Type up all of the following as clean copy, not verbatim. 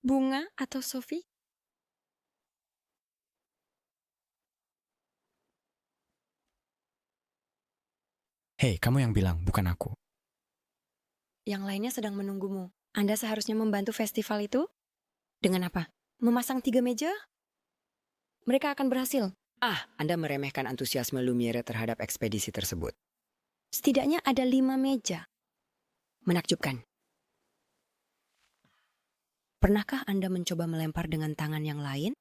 Bunga atau Sophie? Hei, kamu yang bilang, bukan aku. Yang lainnya sedang menunggumu. Anda seharusnya membantu festival itu? Dengan apa? Memasang 3 meja? Mereka akan berhasil. Anda meremehkan antusiasme Lumiere terhadap ekspedisi tersebut. Setidaknya ada 5 meja. Menakjubkan. Pernahkah Anda mencoba melempar dengan tangan yang lain?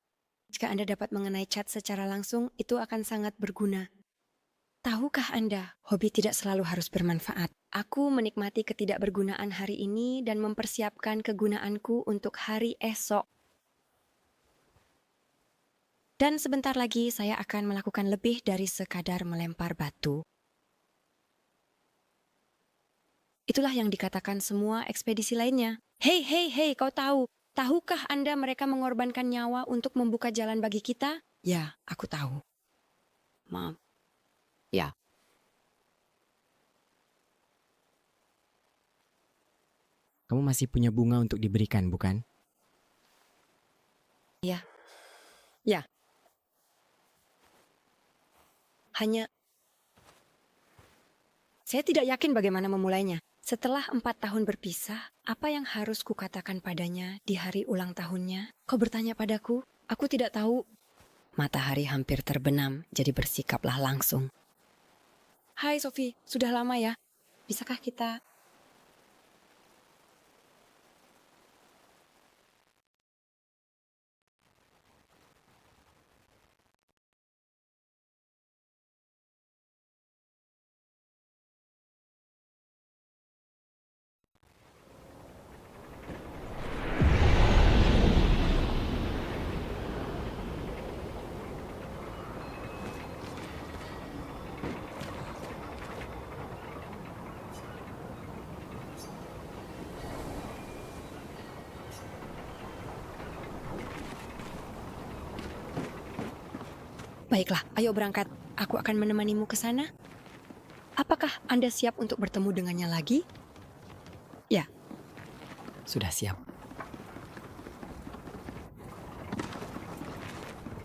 Jika Anda dapat mengenai cat secara langsung, itu akan sangat berguna. Tahukah Anda, hobi tidak selalu harus bermanfaat. Aku menikmati ketidakbergunaan hari ini dan mempersiapkan kegunaanku untuk hari esok. Dan sebentar lagi saya akan melakukan lebih dari sekadar melempar batu. Itulah yang dikatakan semua ekspedisi lainnya. Hei, hei, hei, kau tahu. Tahukah Anda mereka mengorbankan nyawa untuk membuka jalan bagi kita? Ya, aku tahu. Maaf. Ya, Kamu masih punya bunga untuk diberikan, bukan? Ya, ya. Hanya saya tidak yakin bagaimana memulainya. Setelah 4 tahun berpisah, apa yang harus kukatakan padanya di hari ulang tahunnya? Kau bertanya padaku, aku tidak tahu. Matahari hampir terbenam, jadi bersikaplah langsung. Hai Sophie, sudah lama ya? Bisakah kita... Baiklah, ayo berangkat. Aku akan menemanimu ke sana. Apakah Anda siap untuk bertemu dengannya lagi? Ya, sudah siap.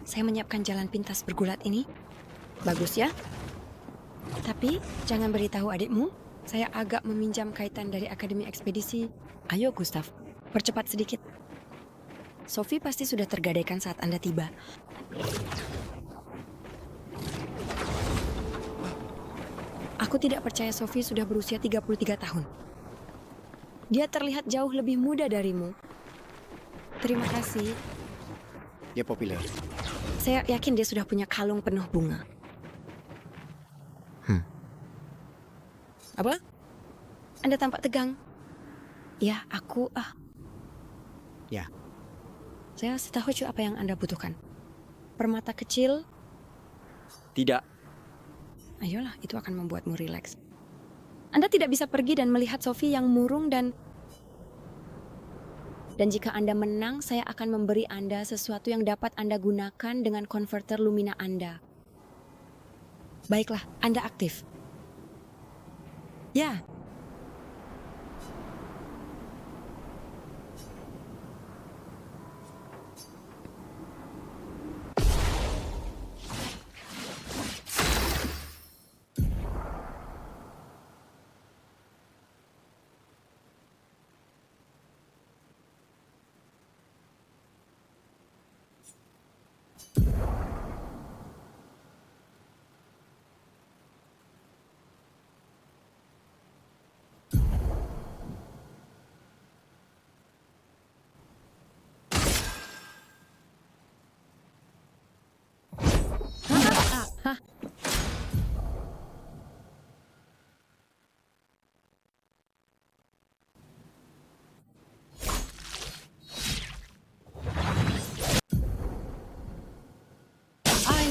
saya menyiapkan jalan pintas bergulat ini. Bagus ya? Tapi jangan beritahu adikmu. Saya agak meminjam kaitan dari Akademi Ekspedisi. Ayo Gustav, percepat sedikit. Sophie pasti sudah tergadaikan saat Anda tiba. Aku tidak percaya Sophie sudah berusia 33 tahun. Dia terlihat jauh lebih muda darimu. Terima kasih. Dia populer. Saya yakin dia sudah punya kalung penuh bunga. Apa? Anda tampak tegang. Ya, aku... Ya, Saya tahu apa yang Anda butuhkan. Permata kecil. tidak. Ayolah, itu akan membuatmu rileks. Anda tidak bisa pergi dan melihat Sophie yang murung dan jika Anda menang, saya akan memberi Anda sesuatu yang dapat Anda gunakan dengan konverter Lumina Anda. Baiklah, Anda aktif. Ya. Hah?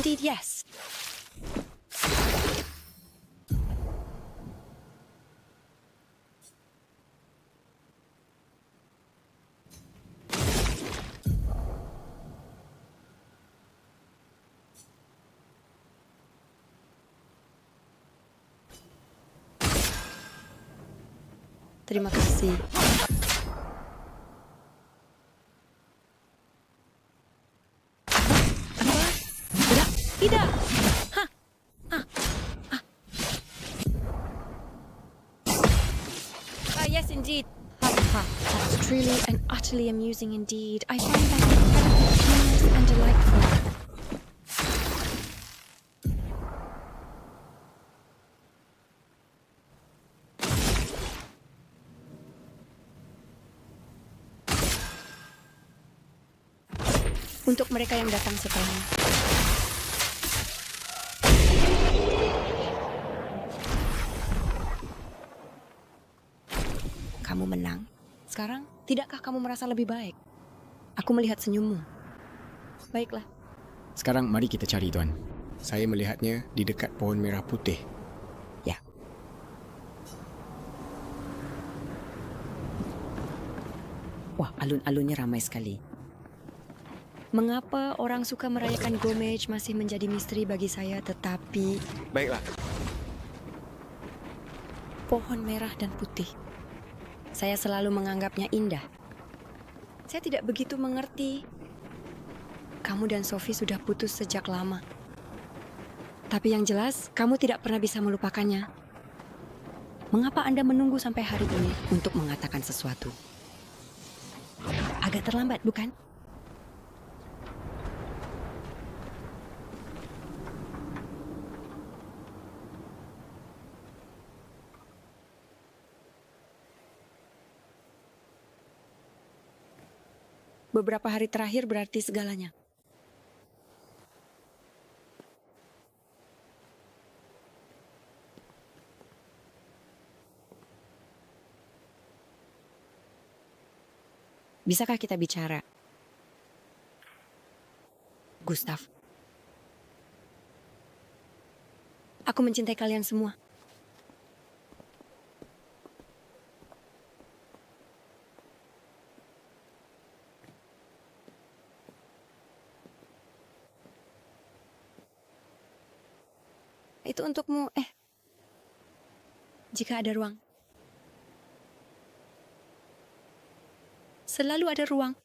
Indeed, yes. Terima kasih. Tidak! Hah? Ah. Ah. Yes, indeed. Ha, ha. That's truly and utterly amusing indeed. I find that incredibly humorous and delightful. Untuk mereka yang datang setelahnya. Kamu menang. Sekarang, tidakkah kamu merasa lebih baik? Aku melihat senyummu. Baiklah. Sekarang mari kita cari, Tuan. Saya melihatnya di dekat pohon merah putih. Ya. Wah, alun-alunnya ramai sekali. Mengapa orang suka merayakan Gomej masih menjadi misteri bagi saya, tetapi Baiklah. pohon merah dan putih. Saya selalu menganggapnya indah. Saya tidak begitu mengerti. Kamu dan Sophie sudah putus sejak lama. Tapi yang jelas, kamu tidak pernah bisa melupakannya. Mengapa Anda menunggu sampai hari ini untuk mengatakan sesuatu? Agak terlambat, bukan? Beberapa hari terakhir berarti segalanya. Bisakah kita bicara? Gustav. Aku mencintai kalian semua. Itu untukmu, jika ada ruang. Selalu ada ruang.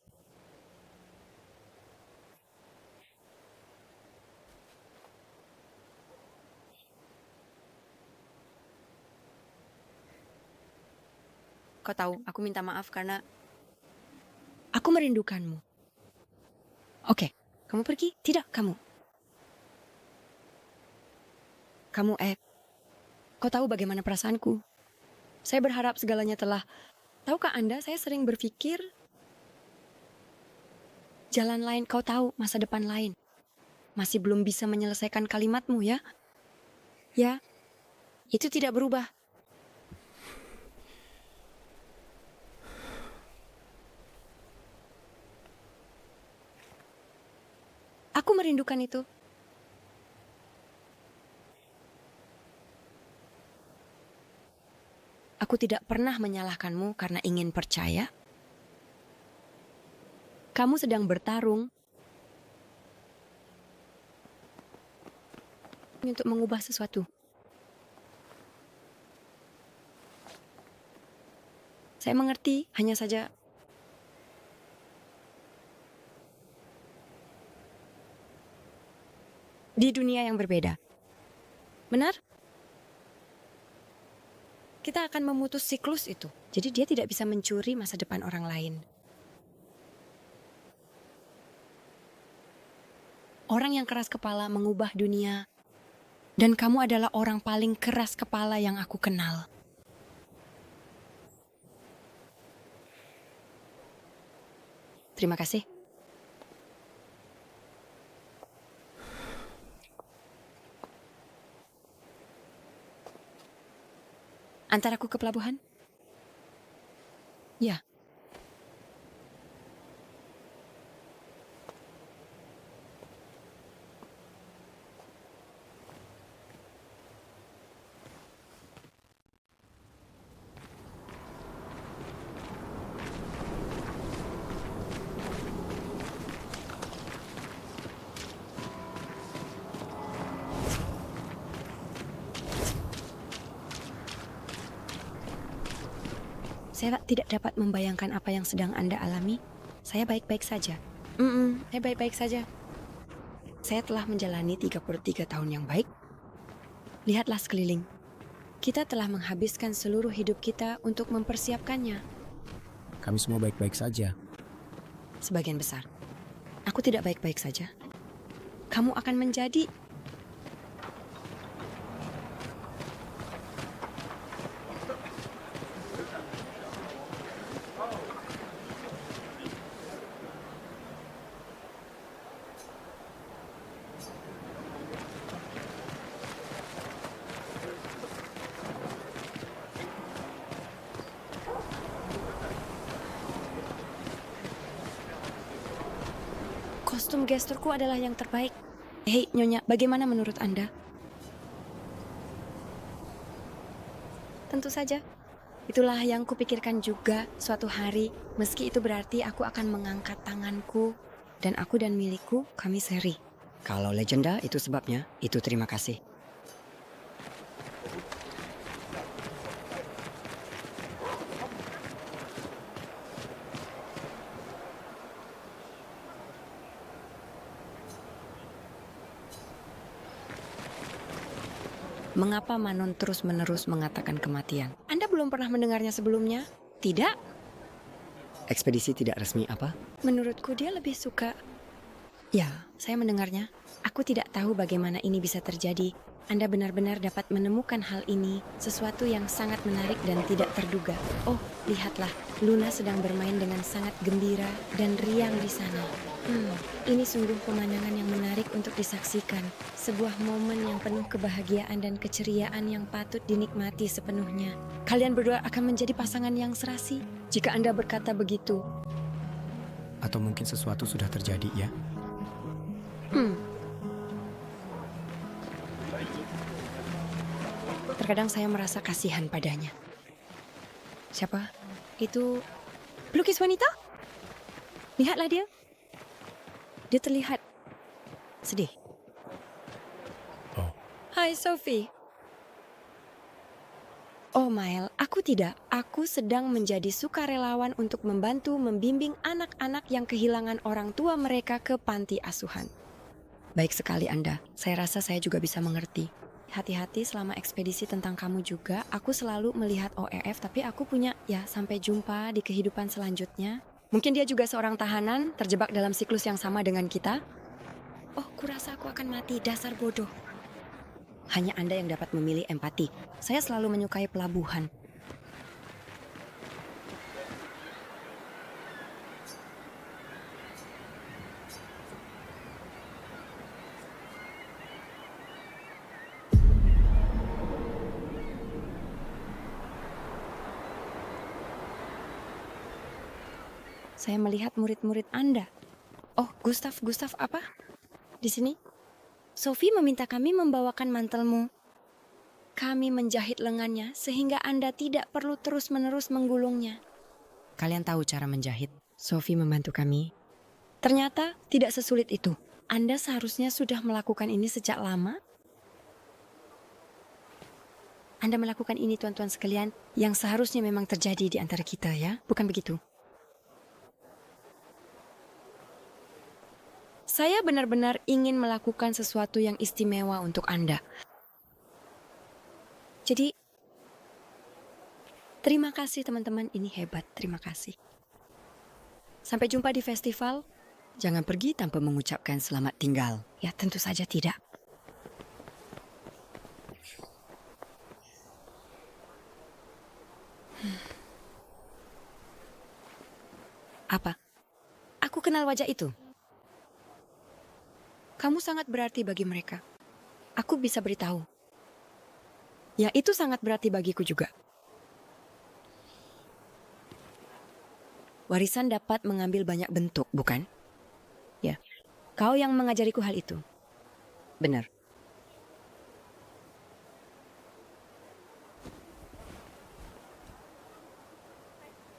Kau tahu, aku minta maaf karena aku merindukanmu. Oke, kamu pergi? Tidak, kamu. Kamu, kau tahu bagaimana perasaanku. Saya berharap segalanya telah... Tahukah Anda, saya sering berpikir jalan lain, kau tahu, masa depan lain. Masih belum bisa menyelesaikan kalimatmu, ya? Ya, itu tidak berubah. Aku merindukan itu. Aku tidak pernah menyalahkanmu karena ingin percaya. Kamu sedang bertarung untuk mengubah sesuatu. Saya mengerti, hanya saja di dunia yang berbeda. Benar? Kita akan memutus siklus itu. Jadi dia tidak bisa mencuri masa depan orang lain. Orang yang keras kepala mengubah dunia. Dan kamu adalah orang paling keras kepala yang aku kenal. Terima kasih. Antar aku ke pelabuhan? Ya. Saya tidak dapat membayangkan apa yang sedang Anda alami. Saya baik-baik saja. Saya baik-baik saja. Saya telah menjalani 33 tahun yang baik. Lihatlah sekeliling. Kita telah menghabiskan seluruh hidup kita untuk mempersiapkannya. Kami semua baik-baik saja. Sebagian besar. Aku tidak baik-baik saja. Kamu akan menjadi... Kostum gesturku adalah yang terbaik. Hei, Nyonya, bagaimana menurut Anda? Tentu saja. Itulah yang kupikirkan juga suatu hari, meski itu berarti aku akan mengangkat tanganku, dan aku dan milikku, kami seri. Kalau legenda, itu sebabnya, itu terima kasih. Mengapa Manon terus-menerus mengatakan kematian? Anda belum pernah mendengarnya sebelumnya? Tidak? Ekspedisi tidak resmi apa? Menurutku dia lebih suka... Ya, saya mendengarnya. Aku tidak tahu bagaimana ini bisa terjadi. Anda benar-benar dapat menemukan hal ini, sesuatu yang sangat menarik dan tidak terduga. Oh, lihatlah, Luna sedang bermain dengan sangat gembira dan riang di sana. Ini sungguh pemandangan yang menarik untuk disaksikan. Sebuah momen yang penuh kebahagiaan dan keceriaan yang patut dinikmati sepenuhnya. Kalian berdua akan menjadi pasangan yang serasi jika Anda berkata begitu. Atau mungkin sesuatu sudah terjadi, ya? Terkadang saya merasa kasihan padanya. Siapa? Itu pelukis wanita? Lihatlah dia. Dia terlihat sedih. Oh. Hai, Sophie. Oh, Mael, aku tidak. Aku sedang menjadi sukarelawan untuk membantu membimbing anak-anak yang kehilangan orang tua mereka ke panti asuhan. Baik sekali Anda. Saya rasa saya juga bisa mengerti. Hati-hati selama ekspedisi tentang kamu juga. Aku selalu melihat OEF, tapi aku punya, sampai jumpa di kehidupan selanjutnya. Mungkin dia juga seorang tahanan, terjebak dalam siklus yang sama dengan kita. Oh, kurasa aku akan mati, dasar bodoh. Hanya Anda yang dapat memilih empati. Saya selalu menyukai pelabuhan. Saya melihat murid-murid Anda. Oh, Gustav apa? Di sini? Sophie meminta kami membawakan mantelmu. Kami menjahit lengannya sehingga Anda tidak perlu terus-menerus menggulungnya. Kalian tahu cara menjahit? Sophie membantu kami. Ternyata tidak sesulit itu. Anda seharusnya sudah melakukan ini sejak lama. Anda melakukan ini tuan-tuan sekalian yang seharusnya memang terjadi di antara kita, ya? Bukan begitu? Saya benar-benar ingin melakukan sesuatu yang istimewa untuk Anda. Jadi, terima kasih teman-teman, ini hebat, terima kasih. Sampai jumpa di festival. Jangan pergi tanpa mengucapkan selamat tinggal. Ya, tentu saja tidak. Apa? Aku kenal wajah itu. Kamu sangat berarti bagi mereka. Aku bisa beritahu. Ya, itu sangat berarti bagiku juga. Warisan dapat mengambil banyak bentuk, bukan? Ya, kau yang mengajariku hal itu. Benar.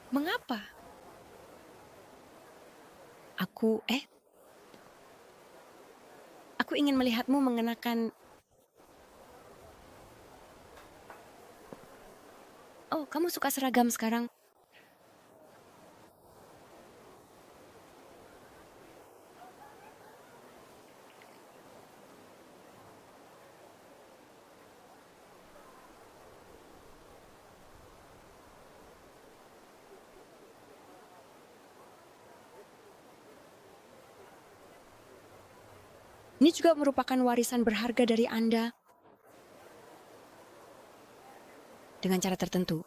Mengapa? Aku ingin melihatmu mengenakan... Oh, kamu suka seragam sekarang? Ini juga merupakan warisan berharga dari Anda. Dengan cara tertentu.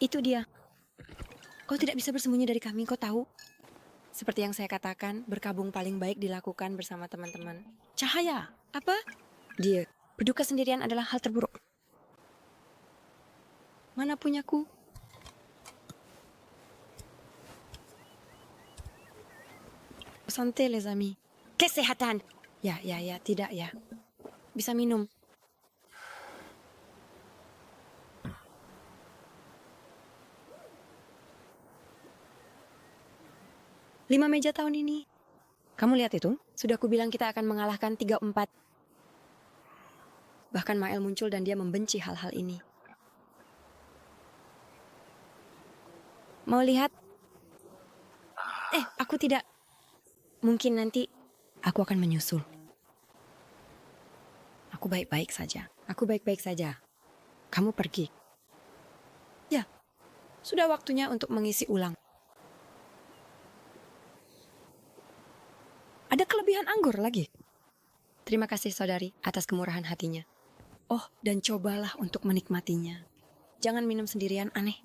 Itu dia. Kau tidak bisa bersembunyi dari kami, kau tahu? Seperti yang saya katakan, berkabung paling baik dilakukan bersama teman-teman. Cahaya, apa? Dia, berduka sendirian adalah hal terburuk. Mana punyaku? Santai les amis. Kesehatan. Ya, tidak ya. Bisa minum. Lima meja tahun ini. Kamu lihat itu? Sudah kubilang kita akan mengalahkan 3-4. Bahkan Mael muncul dan dia membenci hal-hal ini. Mau lihat? Aku tidak. Mungkin nanti aku akan menyusul. Aku baik-baik saja. Kamu pergi. Ya, sudah waktunya untuk mengisi ulang. Ada kelebihan anggur lagi. Terima kasih saudari atas kemurahan hatinya. Oh, dan cobalah untuk menikmatinya. Jangan minum sendirian, aneh.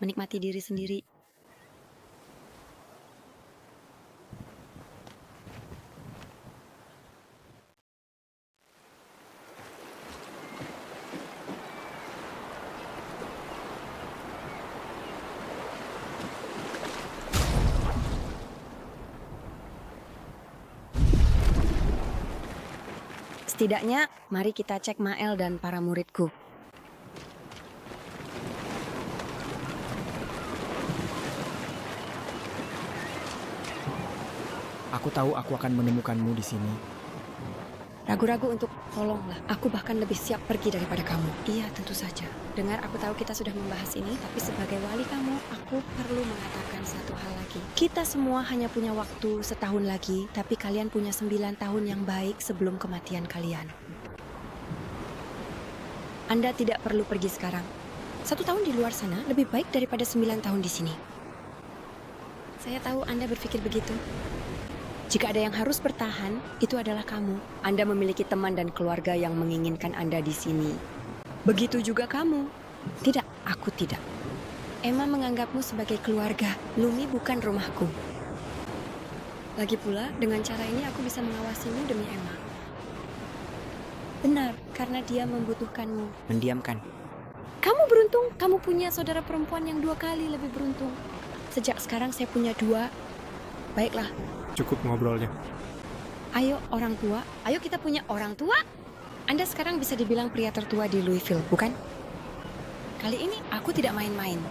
Menikmati diri sendiri. Setidaknya, mari kita cek Mael dan para muridku. Aku tahu aku akan menemukanmu di sini. Ragu-ragu untuk tolonglah. Aku bahkan lebih siap pergi daripada kamu. Iya, tentu saja. Dengar, aku tahu kita sudah membahas ini, tapi sebagai wali kamu, aku perlu mengatakan satu hal lagi. Kita semua hanya punya waktu setahun lagi, tapi kalian punya 9 tahun yang baik sebelum kematian kalian. Anda tidak perlu pergi sekarang. 1 tahun di luar sana lebih baik daripada 9 tahun di sini. Saya tahu Anda berpikir begitu. Jika ada yang harus bertahan, itu adalah kamu. Anda memiliki teman dan keluarga yang menginginkan Anda di sini. Begitu juga kamu. Tidak, aku tidak. Emma menganggapmu sebagai keluarga. Lumi bukan rumahku. Lagi pula, dengan cara ini aku bisa mengawasimu demi Emma. Benar, karena dia membutuhkanmu. Mendiamkan. Kamu beruntung, kamu punya saudara perempuan yang 2 kali lebih beruntung. Sejak sekarang saya punya 2. Baiklah. Cukup ngobrolnya. Ayo orang tua, ayo kita punya orang tua. Anda sekarang bisa dibilang pria tertua di Louisville, bukan? Kali ini aku tidak main-main.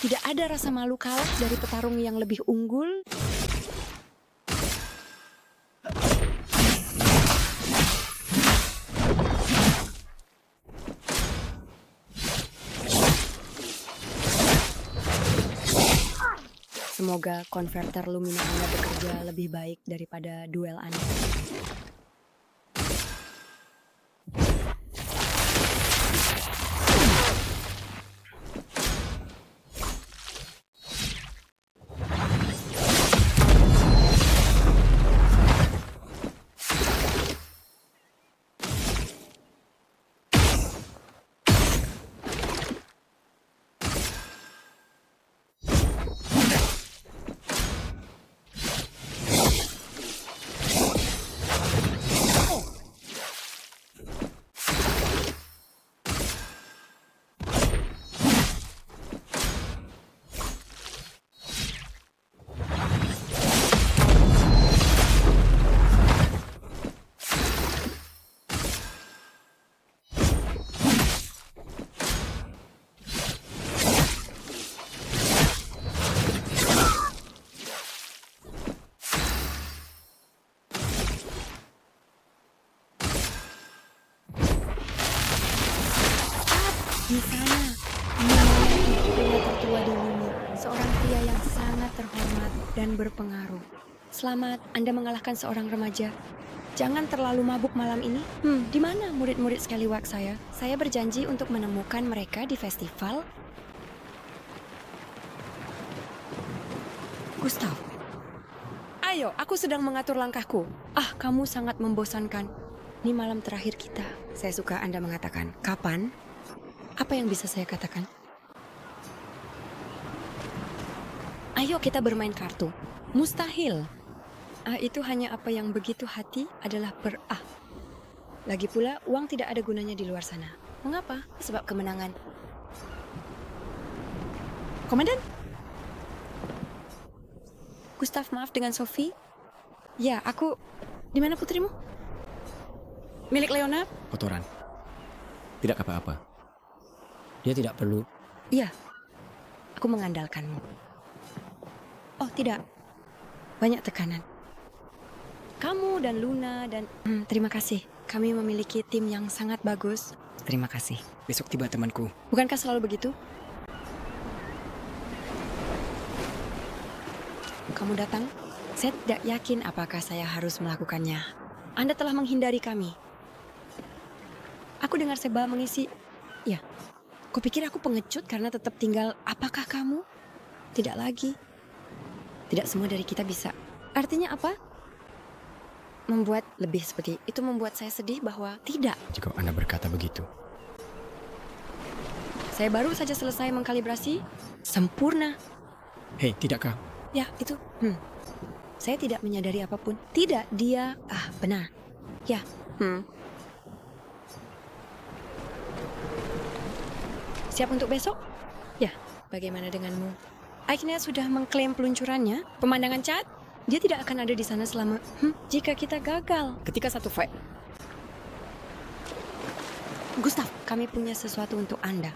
Tidak ada rasa malu kalah dari petarung yang lebih unggul. Semoga konverter Lumina Anda bekerja lebih baik daripada duel Anda. Di sana, Nina pria tertua di bumi, seorang pria yang sangat terhormat dan berpengaruh. Selamat, Anda mengalahkan seorang remaja. Jangan terlalu mabuk malam ini. Di mana murid-murid Scallywag saya? Saya berjanji untuk menemukan mereka di festival. Gustav. Ayo, aku sedang mengatur langkahku. Kamu sangat membosankan. Ini malam terakhir kita. Saya suka Anda mengatakan, kapan? Apa yang bisa saya katakan? Ayo kita bermain kartu. Mustahil. Itu hanya apa yang begitu hati adalah Lagi pula, uang tidak ada gunanya di luar sana. Mengapa? Sebab kemenangan. Komandan? Gustav, maaf dengan Sophie. Ya, aku... Di mana putrimu? Milik Leonard? Kotoran. Tidak apa-apa. Dia tidak perlu. Iya. Aku mengandalkanmu. Oh, tidak. Banyak tekanan. Kamu dan Luna dan... terima kasih. Kami memiliki tim yang sangat bagus. Terima kasih. Besok tiba temanku. Bukankah selalu begitu? Kamu datang? Saya tidak yakin apakah saya harus melakukannya. Anda telah menghindari kami. Aku dengar Seba mengisi... Ya, kupikir aku pengecut karena tetap tinggal... Apakah kamu? Tidak lagi. Tidak semua dari kita bisa. Artinya apa? Membuat lebih seperti itu membuat saya sedih bahwa tidak. Jika Anda berkata begitu. Saya baru saja selesai mengkalibrasi. Sempurna. Hei, tidakkah? Ya, itu. Saya tidak menyadari apapun. Tidak, dia... benar. Ya. Siap untuk besok? Ya, bagaimana denganmu? Akhirnya sudah mengklaim peluncurannya. Pemandangan cat? Dia tidak akan ada di sana selama... jika kita gagal. Ketika satu fight. Gustav, kami punya sesuatu untuk Anda.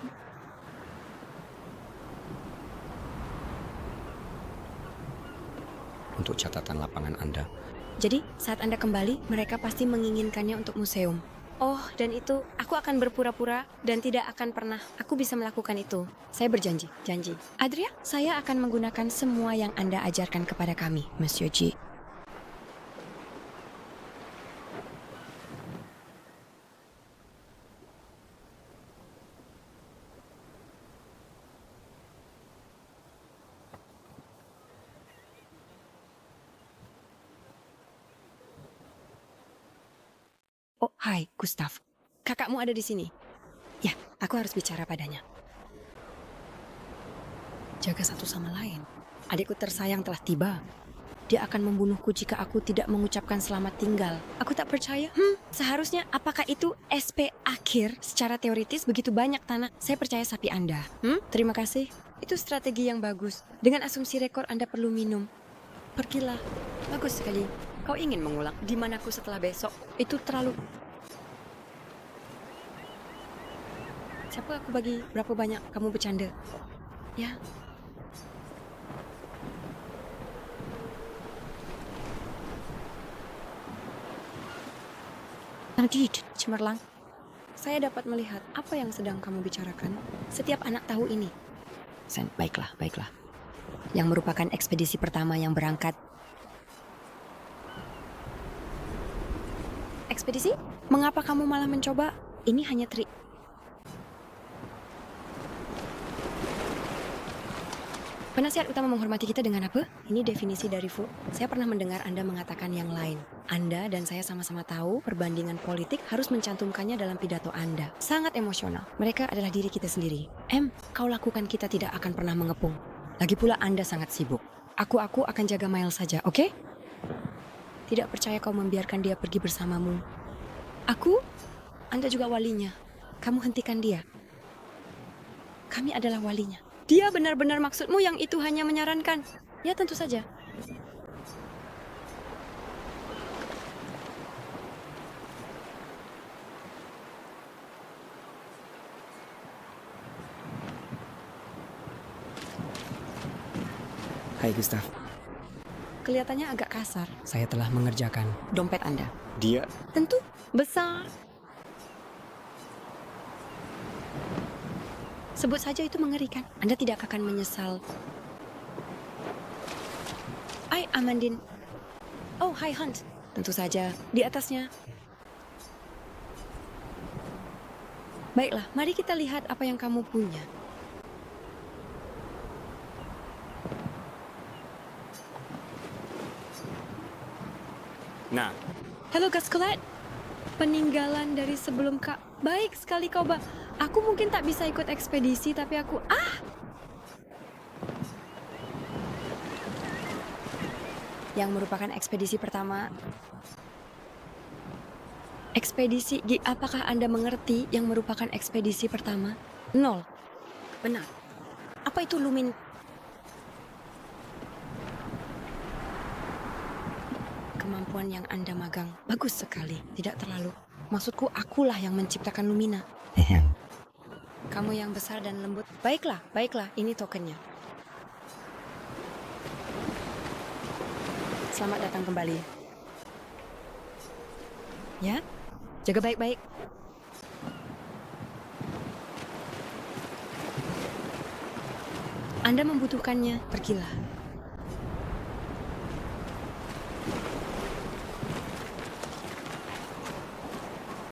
Untuk catatan lapangan Anda. Jadi, saat Anda kembali, mereka pasti menginginkannya untuk museum. Oh, dan itu, aku akan berpura-pura dan tidak akan pernah. Aku bisa melakukan itu. Saya berjanji, janji. Adria, saya akan menggunakan semua yang Anda ajarkan kepada kami, Monsieur G. Oh, hai, Gustav. Kakakmu ada di sini. Ya, aku harus bicara padanya. Jaga satu sama lain. Adikku tersayang telah tiba. Dia akan membunuhku jika aku tidak mengucapkan selamat tinggal. Aku tak percaya. Seharusnya apakah itu SP akhir? Secara teoritis begitu banyak tanah. Saya percaya sapi Anda. Terima kasih. Itu strategi yang bagus. Dengan asumsi rekor Anda perlu minum. Pergilah. Bagus sekali. Kau ingin mengulang di manaku setelah besok? Itu terlalu... Siapa aku bagi berapa banyak kamu bercanda? Ya. Nadit, cemerlang. Saya dapat melihat apa yang sedang kamu bicarakan. Setiap anak tahu ini. Sen, baiklah. Yang merupakan ekspedisi pertama yang berangkat. Ekspedisi? Mengapa kamu malah mencoba? Ini hanya trik. Penasihat utama menghormati kita dengan apa? Ini definisi dari Fu. Saya pernah mendengar Anda mengatakan yang lain. Anda dan saya sama-sama tahu perbandingan politik harus mencantumkannya dalam pidato Anda. Sangat emosional. Mereka adalah diri kita sendiri. Kau lakukan kita tidak akan pernah mengepung. Lagi pula Anda sangat sibuk. Aku akan jaga Miles saja, oke? Tidak percaya kau membiarkan dia pergi bersamamu. Aku? Anda juga walinya. Kamu hentikan dia. Kami adalah walinya. Dia benar-benar maksudmu yang itu hanya menyarankan? Ya, tentu saja. Hai, Gustav. Kelihatannya agak kasar. Saya telah mengerjakan. Dompet Anda. Dia... Tentu besar. Sebut saja itu mengerikan. Anda tidak akan menyesal. Amandine. Oh, hai Hunt. Tentu saja, di atasnya. Baiklah, mari kita lihat apa yang kamu punya. Nah, Halo Gascolat, peninggalan dari sebelum Kak. Baik sekali kau, Aku mungkin tak bisa ikut ekspedisi, tapi aku... Yang merupakan ekspedisi pertama. Apakah Anda mengerti yang merupakan ekspedisi pertama? 0. Benar. Apa itu lumin? Kemampuan yang Anda magang bagus sekali, tidak terlalu. Maksudku, akulah yang menciptakan Lumina. Kamu yang besar dan lembut. Baiklah, ini tokennya. Selamat datang kembali. Ya, jaga baik-baik. Anda membutuhkannya, pergilah.